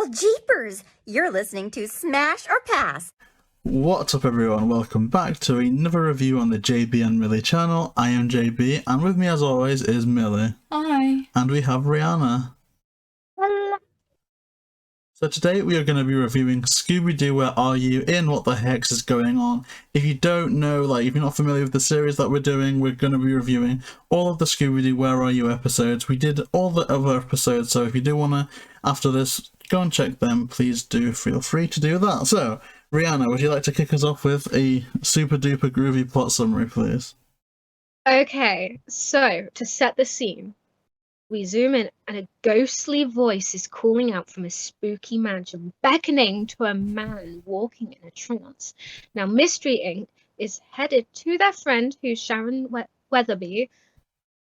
Well, jeepers! You're listening to Smash or Pass. What's up everyone, welcome back to another review on the JayBee and Milly channel. I am JayBee and with me as always is Milly. Hi. And we have Rhianna. Hello. So today we are going to be reviewing Scooby Doo, Where Are You? In What the Hex is Going On. If you don't know, if you're not familiar with the series that we're doing, we're going to be reviewing all of the Scooby Doo Where Are You episodes. We did all the other episodes, so if you do want to, after this, go and check them, please do feel free to do that. So, Rhianna, would you like to kick us off with a super duper groovy plot summary, please? Okay, so to set the scene, we zoom in and a ghostly voice is calling out from a spooky mansion, beckoning to a man walking in a trance. Now, Mystery Inc. is headed to their friend, who's Sharon Weatherby,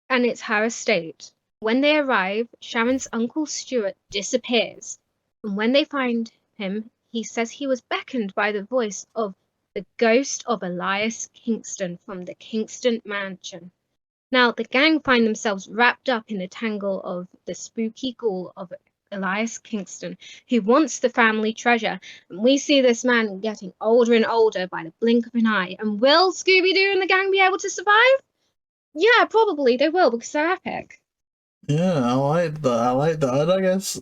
and it's her estate. When they arrive, Sharon's uncle Stuart disappears, and when they find him, he says he was beckoned by the voice of the ghost of Elias Kingston from the Kingston Mansion. Now, the gang find themselves wrapped up in a tangle of the spooky ghoul of Elias Kingston, who wants the family treasure. And we see this man getting older and older by the blink of an eye. And will Scooby-Doo and the gang be able to survive? Yeah, probably they will, because they're epic. Yeah, I like that. And I guess,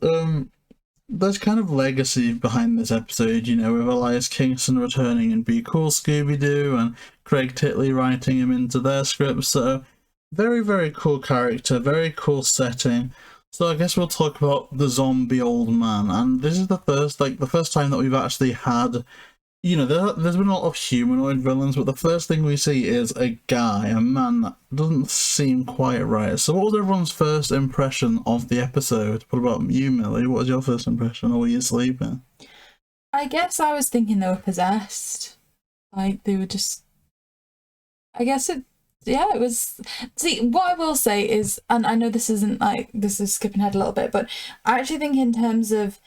there's kind of legacy behind this episode, you know, with Elias Kingston returning and Be Cool Scooby-Doo and Craig Titley writing him into their script, so very, very cool character, very cool setting. So I guess we'll talk about the zombie old man, and this is the first time that we've actually had, you know, there's been a lot of humanoid villains, but the first thing we see is a man that doesn't seem quite right. So what was everyone's first impression of the episode? What about you, Milly? What was your first impression, or were you sleeping? I guess I was thinking they were possessed. Like, they were just... I guess it was... See, what I will say is, and I know this is skipping ahead a little bit, but I actually think in terms of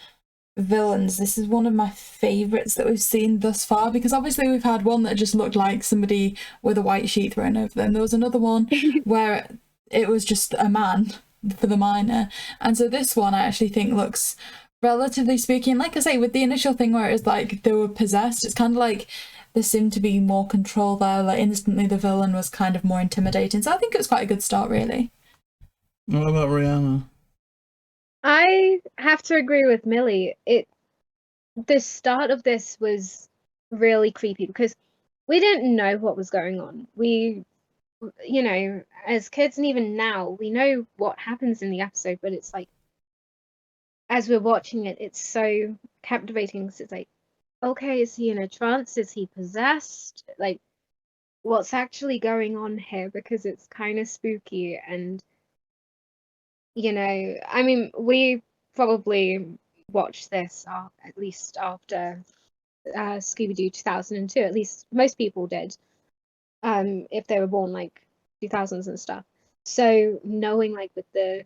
villains, this is one of my favourites that we've seen thus far, because obviously we've had one that just looked like somebody with a white sheet thrown over them. There was another one where it was just a man for the minor, and so this one I actually think looks relatively spooky. And like I say, with the initial thing where it was like they were possessed, it's kind of like there seemed to be more control there. Like instantly the villain was kind of more intimidating, so I think it was quite a good start, really. What about Rhianna? I have to agree with Milly. The start of this was really creepy because we didn't know what was going on. We, you know, as kids and even now, we know what happens in the episode, but it's like, as we're watching it, it's so captivating because it's like, okay, is he in a trance? Is he possessed? Like, what's actually going on here? Because it's kind of spooky. And, you know, I mean, we probably watched this at least after Scooby Doo 2002. At least most people did, if they were born like 2000s and stuff. So knowing like with the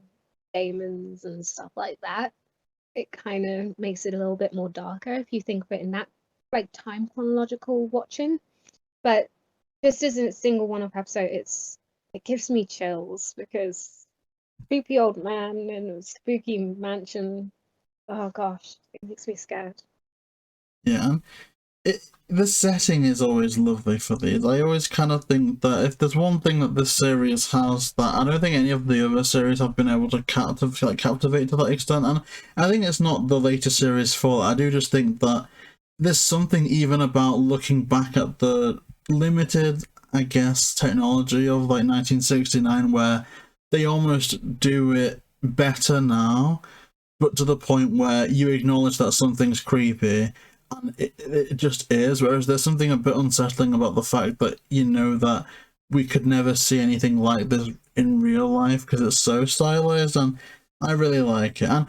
demons and stuff like that, it kind of makes it a little bit more darker if you think of it in that like time chronological watching. But just as a single one-off episode, it gives me chills because creepy old man in a spooky mansion. Oh gosh, it makes me scared. Yeah, the setting is always lovely for these. I always kind of think that if there's one thing that this series has that I don't think any of the other series have been able to captivate to that extent, and I think it's not the later series' fault. I do just think that there's something even about looking back at the limited, I guess, technology of like 1969 where they almost do it better now, but to the point where you acknowledge that something's creepy. And it just is, whereas there's something a bit unsettling about the fact that you know that we could never see anything like this in real life because it's so stylized, and I really like it. And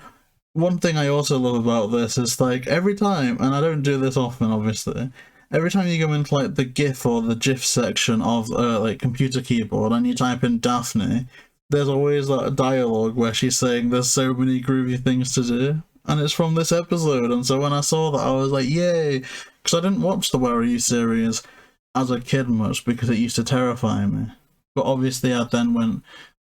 one thing I also love about this is like every time, and I don't do this often obviously, every time you go into like the GIF or the GIF section of like computer keyboard and you type in Daphne, there's always that dialogue where she's saying there's so many groovy things to do. And it's from this episode, and so when I saw that I was like, yay! Because I didn't watch the Where Are You series as a kid much because it used to terrify me. But obviously I then went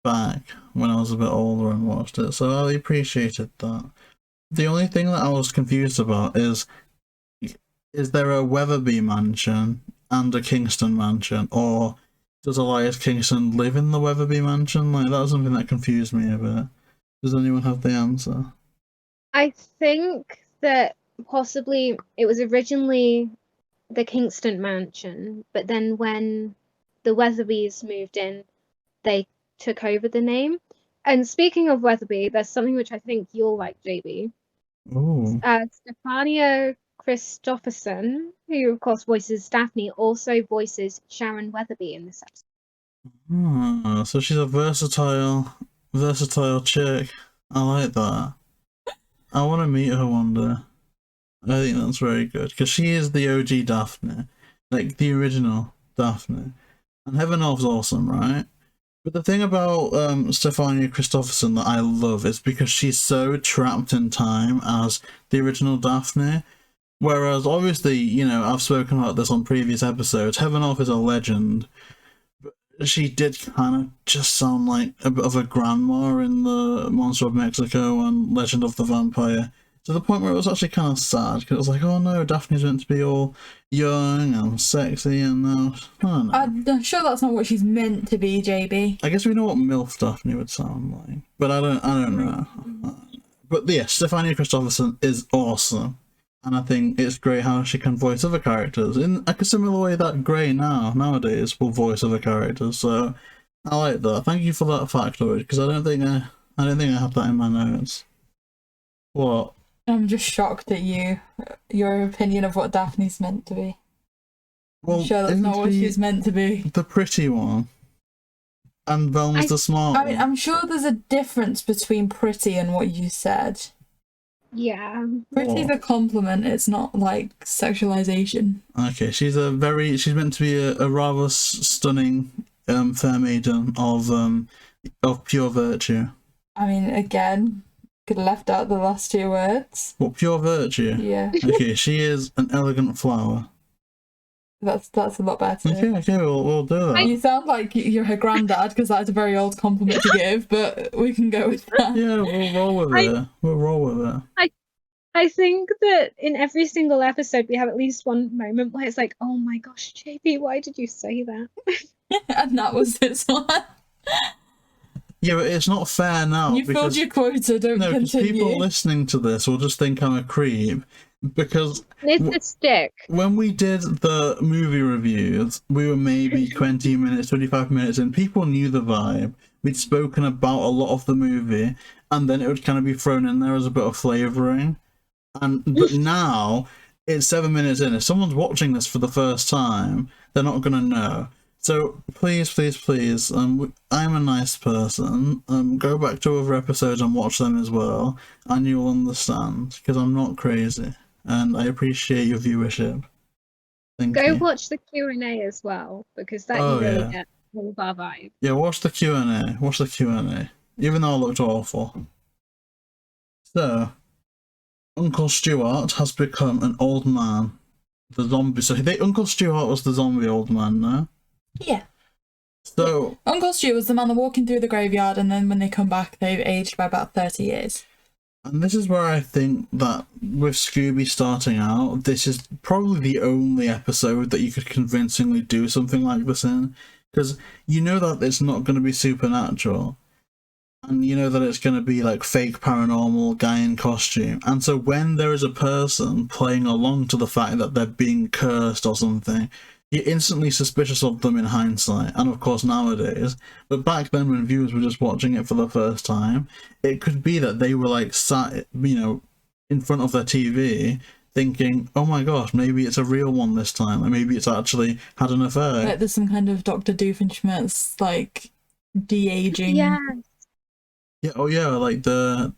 back when I was a bit older and watched it, so I appreciated that. The only thing that I was confused about is there a Weatherby mansion and a Kingston mansion, or does Elias Kingston live in the Weatherby mansion? Like, that was something that confused me a bit. Does anyone have the answer? I think that possibly it was originally the Kingston mansion, but then when the Weatherbys moved in, they took over the name. And speaking of Weatherby, there's something which I think you'll like, JayBee. Ooh. Stefanianna Christopherson, who of course voices Daphne, also voices Sharon Weatherby in this episode. So she's a versatile chick. I like that. I want to meet her one day. I think that's very good, because she is the OG Daphne, like the original Daphne. And Heaven Elf's awesome, right? But the thing about Stefanianna Christopherson that I love is because she's so trapped in time as the original Daphne. Whereas, obviously, you know, I've spoken about this on previous episodes, Heaven Elf is a legend, but she did kind of just sound like a bit of a grandma in the Monster of Mexico and Legend of the Vampire. To the point where it was actually kind of sad, because it was like, oh no, Daphne's meant to be all young and sexy, and now, I don't know. I'm sure that's not what she's meant to be, JayBee. I guess we know what MILF Daphne would sound like, but I don't know. But yeah, Stefanianna Christopherson is awesome, and I think it's great how she can voice other characters in like a similar way that Grey nowadays will voice other characters. So I like that. Thank you for that factoid, because I don't think I have that in my notes. What? I'm just shocked at your opinion of what Daphne's meant to be. Well, I'm sure that's not what she's meant to be. The pretty one. And Velma's the smart one. I mean, I'm sure there's a difference between pretty and what you said. Yeah. Pretty's a compliment, it's not like sexualization. Okay, she's meant to be a rather stunning fair maiden of pure virtue. I mean, again, could have left out the last two words. What, pure virtue? Yeah. Okay, she is an elegant flower. That's a lot better. Okay, we'll do that. You sound like you're her granddad, because that's a very old compliment to give, but we can go with that. Yeah, we'll roll with it. We'll roll with it. I think that in every single episode we have at least one moment where it's like, oh my gosh, JayBee, why did you say that? And that was this one. Yeah, but it's not fair now. You filled your quota, don't No, because continue. people listening to this will just think I'm a creep. Because It's a stick. when we did the movie reviews, we were maybe 20 minutes, 25 minutes in. People knew the vibe. We'd spoken about a lot of the movie, and then it would kind of be thrown in there as a bit of flavouring. But now, it's 7 minutes in. If someone's watching this for the first time, they're not going to know. So please, please, please, I'm a nice person. Go back to other episodes and watch them as well, and you'll understand, because I'm not crazy. And I appreciate your viewership. Thank you. Go watch the Q&A as well, because that you really get all of our vibe. Yeah, watch the Q&A. Watch the Q&A. Even though I looked awful. So, Uncle Stuart has become an old man. The zombie. So Uncle Stuart was the zombie old man, no? Yeah. So Uncle Stu was the man walking through the graveyard, and then when they come back, they've aged by about 30 years. And this is where I think that with Scooby starting out, this is probably the only episode that you could convincingly do something like this in. Because you know that it's not going to be supernatural. And you know that it's going to be like fake paranormal guy in costume. And so when there is a person playing along to the fact that they're being cursed or something, you're instantly suspicious of them in hindsight, and of course nowadays. But back then, when viewers were just watching it for the first time, it could be that they were like sat, you know, in front of their TV, thinking, "Oh my gosh, maybe it's a real one this time, or maybe it's actually had an affair." Like there's some kind of Dr. Doofenshmirtz like de-aging. Yeah. Yeah. Oh yeah. Like are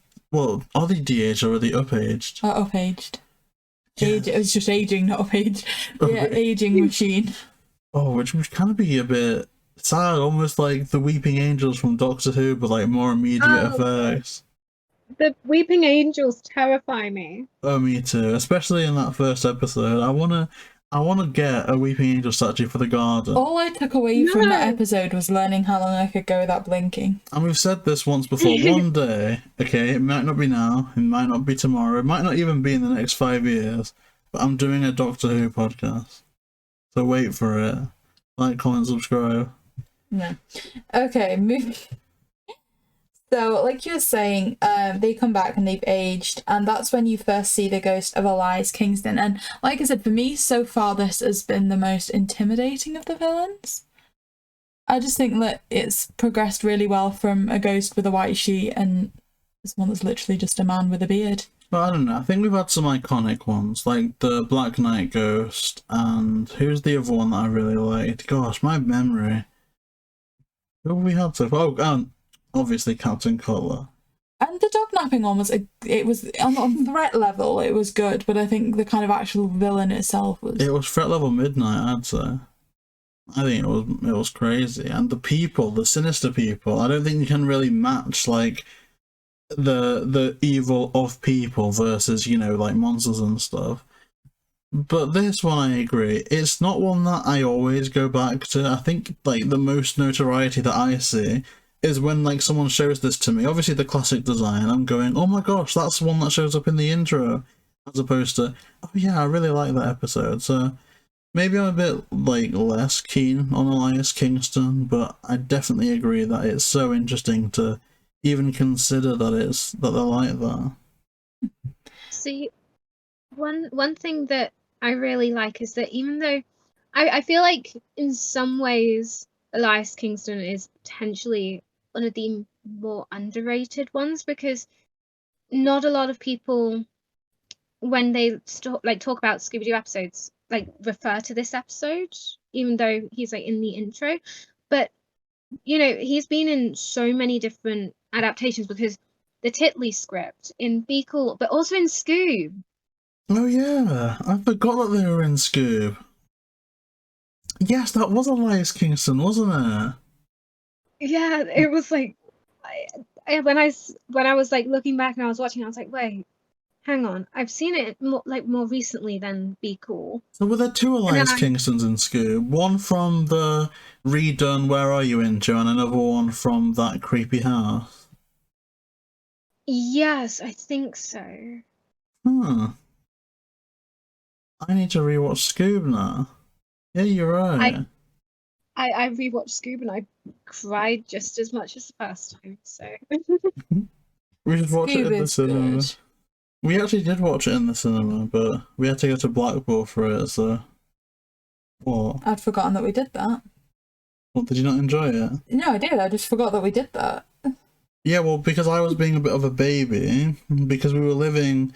they de-aged or are they up-aged? Up-aged. Yeah. It was just aging, not up-aged. Oh, Yeah, really? aging machine. Oh, which would kind of be a bit sad, almost like the Weeping Angels from Doctor Who, but like more immediate effects. The Weeping Angels terrify me. Oh, me too. Especially in that first episode. I I want to get a Weeping Angel statue for the garden. All I took away from No. that episode was learning how long I could go without blinking. And we've said this once before. One day, okay, it might not be now, it might not be tomorrow, it might not even be in the next 5 years, but I'm doing a Doctor Who podcast. So wait for it. Like, comment, subscribe. No. Okay, moving. So, like you were saying, they come back and they've aged, and that's when you first see the ghost of Elias Kingston. And like I said, for me, so far, this has been the most intimidating of the villains. I just think that it's progressed really well from a ghost with a white sheet and this one that's literally just a man with a beard. But I don't know, I think we've had some iconic ones, like the Black Knight Ghost, and who's the other one that I really liked? Gosh, my memory. Who have we had so far? Oh, and obviously Captain Cutler. And the dog napping one was, it was on threat level, it was good, but I think the kind of actual villain itself was... It was threat level midnight, I'd say. I think it was crazy. And the people, the sinister people, I don't think you can really match, like, the evil of people versus, you know, like monsters and stuff. But this one, I agree. It's not one that I always go back to. I think, like, the most notoriety that I see is when, like, someone shows this to me. Obviously, the classic design, I'm going, oh my gosh, that's the one that shows up in the intro. As opposed to, oh yeah, I really like that episode. So maybe I'm a bit, like, less keen on Elias Kingston, but I definitely agree that it's so interesting to even consider that they're like that. See, one thing that I really like is that even though I feel like in some ways Elias Kingston is potentially one of the more underrated ones, because not a lot of people, when they talk about Scooby Doo episodes, like refer to this episode, even though he's like in the intro. But you know, he's been in so many different adaptations, because the Titley script in Be Cool, but also in Scoob. Oh yeah, I forgot that they were in Scoob. Yes, that was Elias Kingston, wasn't it? Yeah, it was like when I was like looking back and I was watching, I was like, wait, hang on, I've seen it more recently than Be Cool. So were there two Elias Kingstons in Scoob? One from the redone Where Are You intro and another one from that creepy house? Yes, I think so. I need to rewatch Scoob now. Yeah, you're right. I rewatched Scoob and I cried just as much as the first time, so We should watch it in the cinema. Good. We actually did watch it in the cinema, but we had to go to Blackpool for it, so... What? I'd forgotten that we did that. What, did you not enjoy it? No, I did. I just forgot that we did that. Yeah, well, because I was being a bit of a baby, because we were living,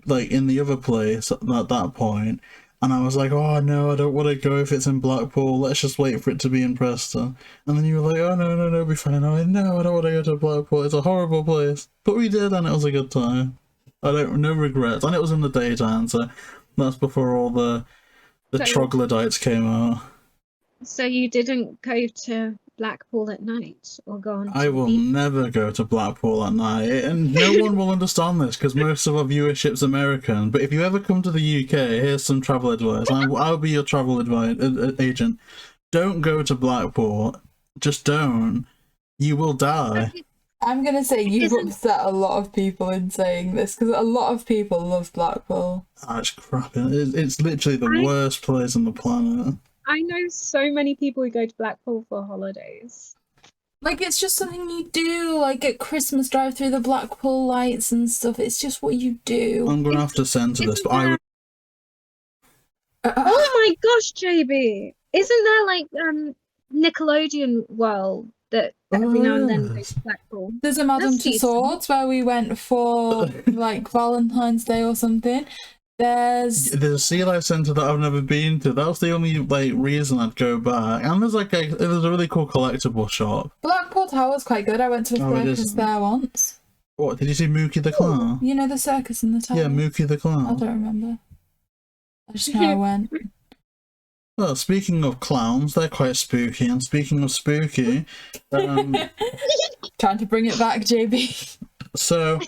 like, in the other place at that point, and I was like, oh no, I don't want to go if it's in Blackpool, let's just wait for it to be in Preston. And then you were like, oh no, be fine. I'm like, no, I don't want to go to Blackpool, it's a horrible place. But we did, and it was a good time. No regrets. And it was in the daytime, so that's before all the troglodytes came out. So you didn't go to Blackpool at night, or go on? I will never go to Blackpool at night, and no one will understand this because most of our viewership's American. But if you ever come to the UK, here's some travel advice. I'll be your travel agent. Don't go to Blackpool. Just don't. You will die. I'm going to say you've upset a lot of people in saying this, because a lot of people love Blackpool. That's crap. It's literally the worst place on the planet. I know so many people who go to Blackpool for holidays. Like, it's just something you do, like at Christmas, drive through the Blackpool lights and stuff. It's just what you do. I'm going to have to censor this, but I would... Oh my gosh, JayBee! Isn't there like Nickelodeon World that every now and then goes to Blackpool? There's a Madame Tussauds where we went for like Valentine's Day or something. There's Blackpool Tower's quite good. I went to a circus there once. What, did you see Mookie the Clown? You know the circus in the tower? Yeah, Mookie the Clown. I don't remember. I just know I went. Well, speaking of clowns, they're quite spooky. And speaking of spooky, trying to bring it back, JayBee. So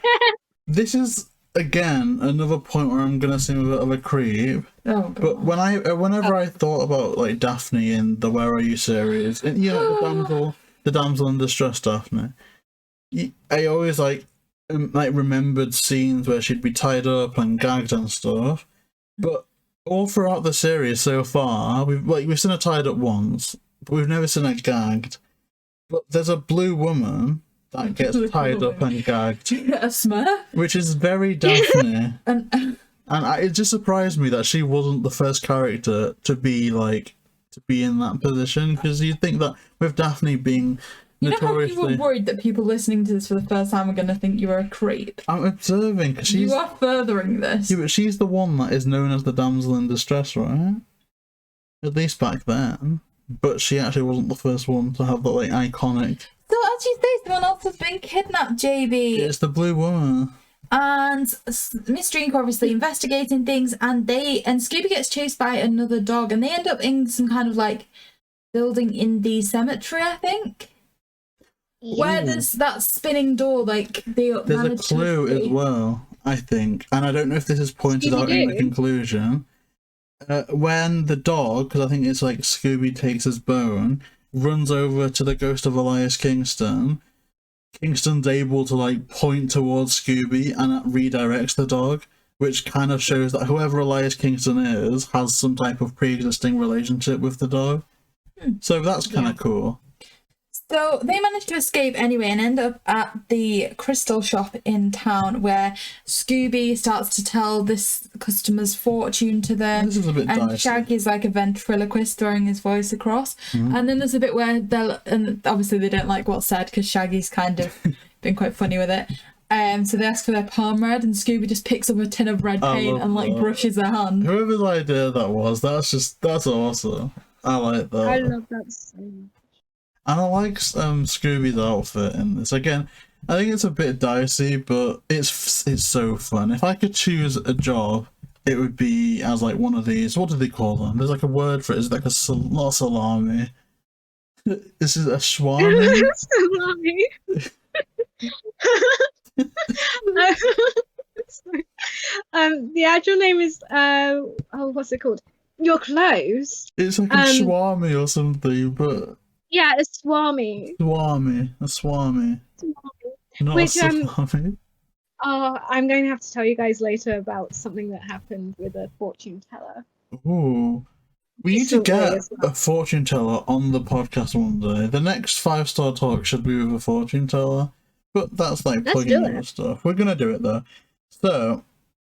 this is again, another point where I'm gonna seem a bit of a creep. Oh, God. But whenever I thought about like Daphne in the Where Are You series, and you know the damsel in distress Daphne, I always like remembered scenes where she'd be tied up and gagged and stuff. But all throughout the series so far, we've seen her tied up once, but we've never seen her gagged. But there's a blue woman that gets tied up and gagged, a smurf, which is very Daphne. and And it just surprised me that she wasn't the first character to be in that position, because you'd think that with Daphne being notoriously... You know how you were worried that people listening to this for the first time are going to think you were a creep? I'm observing, because she's... You are furthering this. Yeah, but she's the one that is known as the damsel in distress, right? At least back then. But she actually wasn't the first one to have that, like, iconic... So as you say, someone else has been kidnapped, JayBee. It's the blue woman. And Miss Drink obviously investigating things, and Scooby gets chased by another dog, and they end up in some kind of like building in the cemetery, I think. Where does that spinning door there's a clue as well, I think, and I don't know if this is pointed out in the conclusion. When the dog, because I think it's like Scooby takes his bone, runs over to the ghost of Elias Kingston. Kingston's able to like point towards Scooby, and it redirects the dog, which kind of shows that whoever Elias Kingston is has some type of pre-existing relationship with the dog. So that's kind of cool. So they manage to escape anyway and end up at the crystal shop in town, where Scooby starts to tell this customer's fortune to them. This is a bit dicey. Shaggy's like a ventriloquist throwing his voice across. And then there's a bit where and obviously they don't like what's said because Shaggy's kind of been quite funny with it. So they ask for their palm red, and Scooby just picks up a tin of red paint and like brushes their hand. Whoever's idea that was, that's awesome. I like that. I love that so much. And I like Scooby's outfit in this. Again, I think it's a bit dicey, but it's so fun. If I could choose a job, it would be as like one of these. What do they call them? There's like a word for it. It's like not a salami. This is a swami. Salami. The actual name is what's it called? You're close. It's like a swami or something, but yeah, a swami. A swami. Not Which, a salami. I'm going to have to tell you guys later about something that happened with a fortune teller. Ooh. We need to get a fortune teller on the podcast one day. The next 5-star talk should be with a fortune teller. But that's like plugging other stuff. We're gonna do it though. So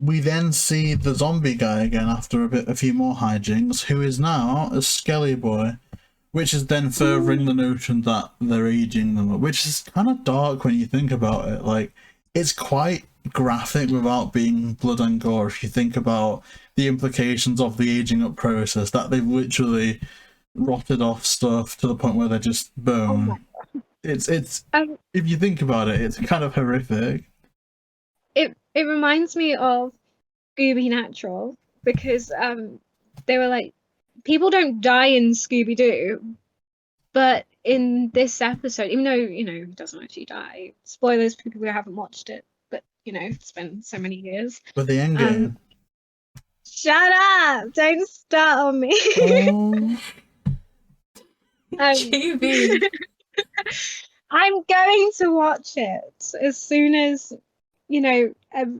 we then see the zombie guy again after a few more hijinks, who is now a Skelly boy, which is then furthering the notion that they're aging them up, which is kind of dark when you think about it. Like, it's quite graphic without being blood and gore if you think about the implications of the aging up process, that they've literally rotted off stuff to the point where they're just bone. It's if you think about it, it's kind of horrific. It reminds me of Scooby Natural, because they were like, people don't die in Scooby Doo, but in this episode, even though he doesn't actually die, spoilers for people who haven't watched it, but it's been so many years. But the end game. Shut up! Don't start on me. Oh. JayBee. I'm going to watch it as soon as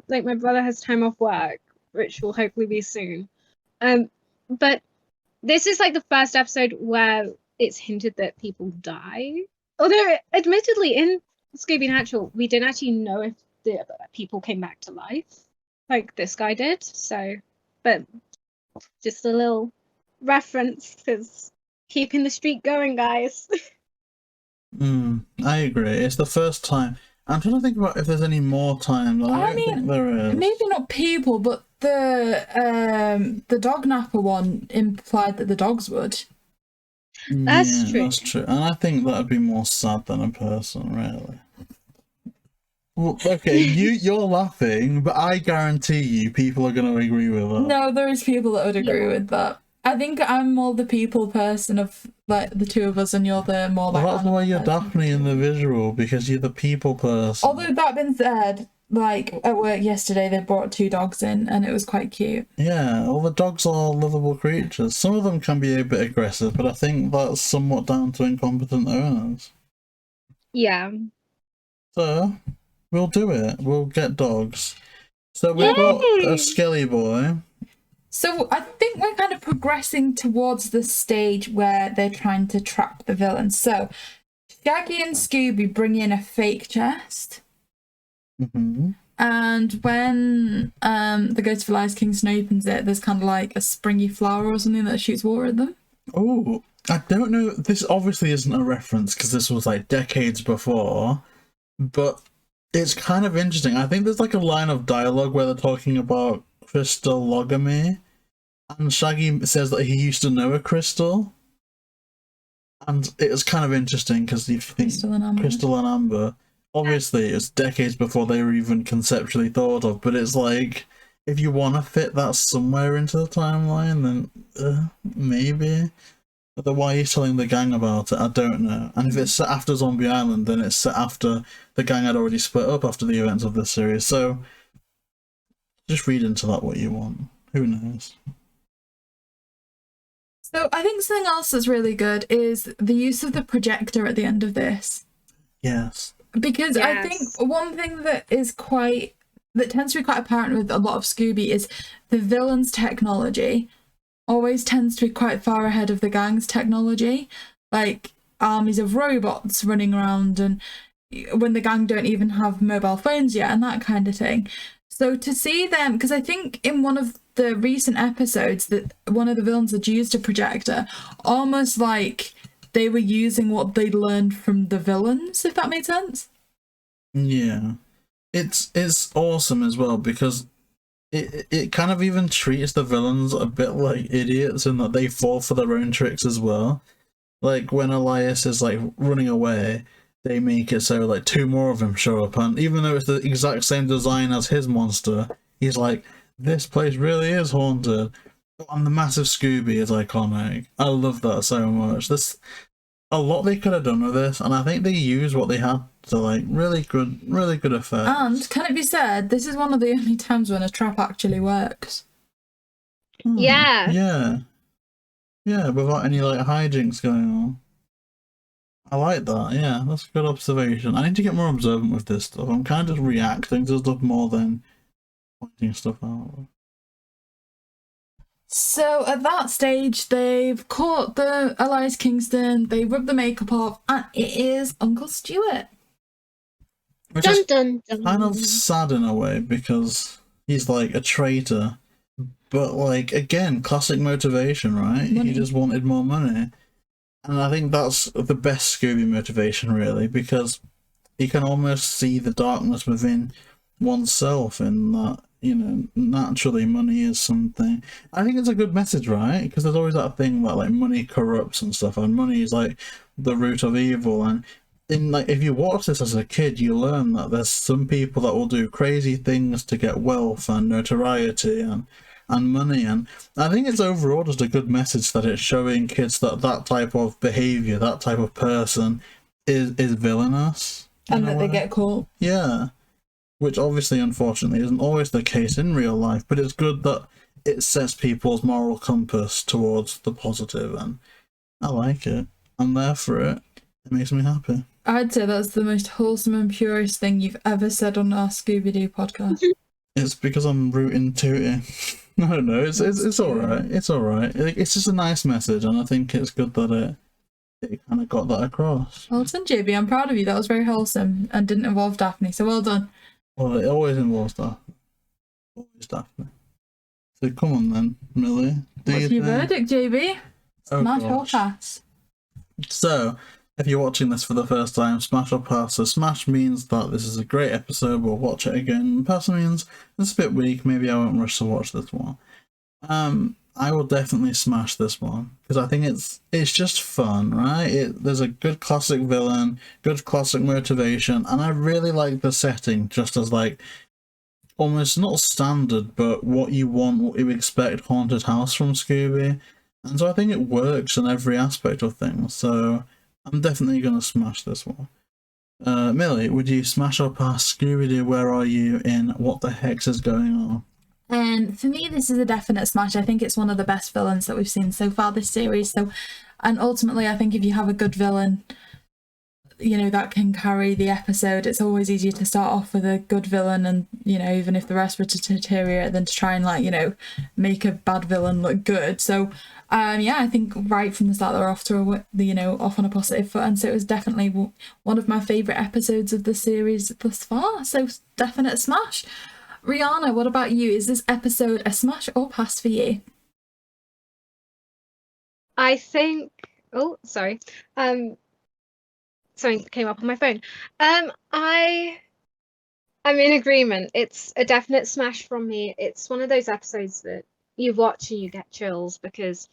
like my brother has time off work, which will hopefully be soon. But this is like the first episode where it's hinted that people die. Although, admittedly, in Scooby Natural, we didn't actually know if the people came back to life, like this guy did. So, but just a little reference, because keeping the streak going, guys. I agree. It's the first time. I'm trying to think about if there's any more time. I don't think there is. Maybe not people, but the dog napper one implied that the dogs would. That's true. That's true. And I think that'd be more sad than a person, really. Well, okay, you're laughing, but I guarantee you people are going to agree with that. No, there is people that would agree with that. I think I'm more the people person of like the two of us, and you're the more like. Well, that's why you're Daphne in the visual, because you're the people person. Although that being said, like at work yesterday, they brought 2 dogs in, and it was quite cute. Yeah, all the dogs are lovable creatures. Some of them can be a bit aggressive, but I think that's somewhat down to incompetent owners. Yeah. So, we'll do it. We'll get dogs. So we've got a Skelly boy. So I think we're kind of progressing towards the stage where they're trying to trap the villain. So Shaggy and Scooby bring in a fake chest. Mm-hmm. And when the Ghost of Elias Kingston opens it, there's kind of like a springy flower or something that shoots water at them. Oh, I don't know. This obviously isn't a reference because this was like decades before, but it's kind of interesting. I think there's like a line of dialogue where they're talking about crystallogamy, and Shaggy says that he used to know a crystal, and it's kind of interesting because you think Crystal and Amber. Obviously, it's decades before they were even conceptually thought of, but it's like if you want to fit that somewhere into the timeline, then maybe. But why are you telling the gang about it? I don't know. And if it's set after Zombie Island, then it's set after the gang had already split up after the events of this series. So just read into that what you want. Who knows? So I think something else that's really good is the use of the projector at the end of this. Yes. Because I think one thing that tends to be quite apparent with a lot of Scooby is the villain's technology always tends to be quite far ahead of the gang's technology. Like armies of robots running around, and when the gang don't even have mobile phones yet, and that kind of thing. So to see them, because I think in one of the recent episodes that one of the villains had used a projector, almost like they were using what they'd learned from the villains, if that made sense. Yeah. It's awesome as well because it kind of even treats the villains a bit like idiots in that they fall for their own tricks as well. Like when Elias is like running away, they make it so like 2 more of them show up, and even though it's the exact same design as his monster, he's like, this place really is haunted. And the massive Scooby is iconic. I love that so much. There's a lot they could have done with this, and I think they used what they had to like really good effect. And can it be said, this is one of the only times when a trap actually works. Yeah. Yeah, without any like hijinks going on. I like that. Yeah, that's a good observation. I need to get more observant with this stuff. I'm kind of just reacting to stuff more than pointing stuff out. So at that stage, they've caught the Elias Kingston, they rub the makeup off, and it is Uncle Stuart. Which Dun, is dun, dun. kind of sad in a way because he's like a traitor. But like, again, classic motivation, right? Money. He just wanted more money. And I think that's the best Scooby motivation, really, because you can almost see the darkness within oneself in that, you know, naturally money is something. I think it's a good message, right? Because there's always that thing that like money corrupts and stuff, and money is like the root of evil. And in like, if you watch this as a kid, you learn that there's some people that will do crazy things to get wealth and notoriety and money, and I think it's overall just a good message that it's showing kids that that type of behavior, that type of person is villainous, And that they get caught. Yeah, which obviously unfortunately isn't always the case in real life, but it's good that it sets people's moral compass towards the positive, and I like it. I'm there for it. It makes me happy. I'd say that's the most wholesome and purest thing you've ever said on our Scooby Doo podcast. It's because I'm rooting to it. I don't know. It's alright. It's alright. It's just a nice message, and I think it's good that it kind of got that across. Well done, JayBee. I'm proud of you. That was very wholesome and didn't involve Daphne, so well done. Well, it always involves Daphne. Always Daphne. So come on then, Millie. What's your verdict, JayBee? Oh, Smash or gosh. pass? So, if you're watching this for the first time, smash or pass. So smash means that this is a great episode, we'll watch it again. Pass means it's a bit weak, maybe I won't rush to watch this one. I will definitely smash this one, because I think it's just fun, right? There's a good classic villain, good classic motivation, and I really like the setting, just as like, almost not standard, but what you want, what you expect haunted house from Scooby. And so I think it works in every aspect of things, so I'm definitely going to smash this one. Millie, would you smash or pass Scooby Doo? Where are you in What the Hex is going on? And for me, this is a definite smash. I think it's one of the best villains that we've seen so far this series. So, and ultimately, I think if you have a good villain, you know, that can carry the episode. It's always easier to start off with a good villain, and you know, even if the rest were to deteriorate, than to try and, like, you know, make a bad villain look good. So yeah, I think right from the start they're off to off on a positive foot, and so it was definitely one of my favorite episodes of the series thus far. So definite smash. Rhianna, what about you? Is this episode a smash or pass for you? I think. Oh, sorry. Something came up on my phone. I'm in agreement. It's a definite smash from me. It's one of those episodes that you watch and you get chills because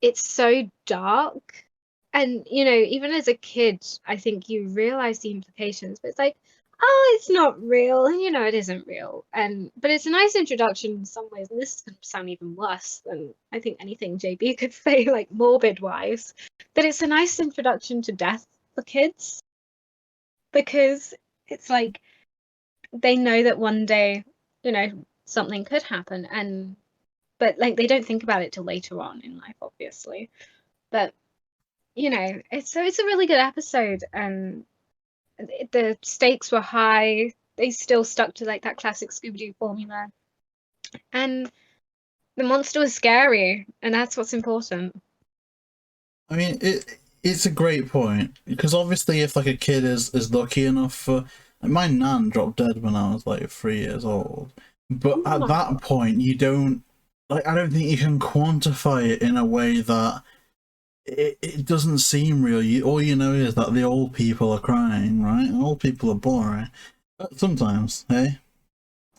it's so dark. And, you know, even as a kid, I think you realize the implications, but it's like, oh, it's not real, and you know it isn't real. But it's a nice introduction in some ways, and this is going to sound even worse than I think anything JayBee could say, like morbid-wise. But it's a nice introduction to death for kids, because it's like they know that one day, you know, something could happen, but like they don't think about it till later on in life, obviously. But you know, it's a really good episode, and the stakes were high. They still stuck to like that classic Scooby Doo formula, and the monster was scary, and that's what's important. I mean, it's a great point, because obviously if like a kid is lucky enough for, like, my nan dropped dead when I was like 3 years old, but at that point you don't, like, I don't think you can quantify it in a way that it doesn't seem real. All you know is that the old people are crying, right? Old people are boring. Sometimes, hey?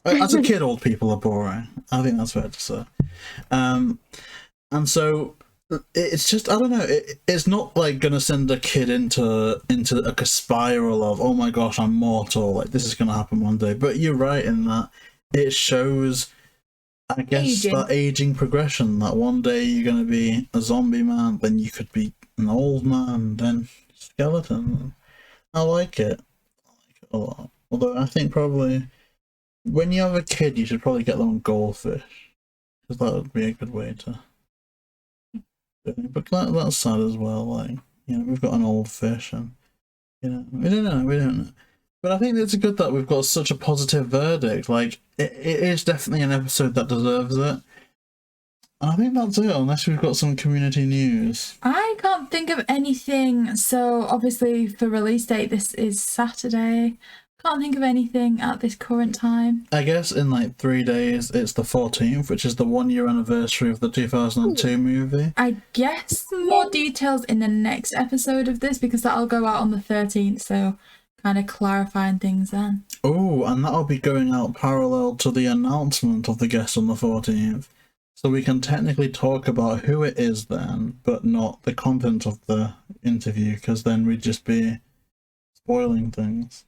As a kid, old people are boring. I think that's fair to say. And so it's just, I don't know, it's not like gonna send a kid into like a spiral of, oh my gosh, I'm mortal, like this is gonna happen one day. But you're right in that it shows, I guess, that aging progression, that one day you're going to be a zombie man, then you could be an old man, then skeleton. I like it. I like it a lot. Although I think probably when you have a kid, you should probably get them on goldfish, because that would be a good way to do it. But that's sad as well. Like, you know, we've got an old fish, and you know, we don't know. But I think it's good that we've got such a positive verdict. Like, it is definitely an episode that deserves it. And I think that's it, unless we've got some community news. I can't think of anything. So obviously for release date, this is Saturday. Can't think of anything at this current time. I guess in like 3 days, it's the 14th, which is the 1 year anniversary of the 2002 movie. I guess more details in the next episode of this, because that'll go out on the 13th, so kind of clarifying things then. Oh, and that'll be going out parallel to the announcement of the guest on the 14th. So we can technically talk about who it is then, but not the content of the interview, because then we'd just be spoiling things.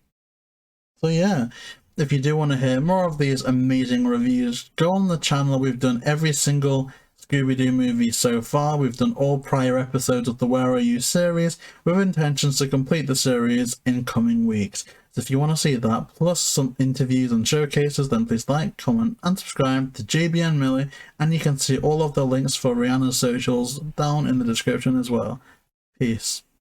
So yeah, if you do want to hear more of these amazing reviews, go on the channel. We've done every single Scooby-Doo movie so far. We've done all prior episodes of the Where Are You series, with intentions to complete the series in coming weeks. So if you want to see that, plus some interviews and showcases, then please like, comment and subscribe to JayBee and Milly, and you can see all of the links for Rhianna's socials down in the description as well. Peace.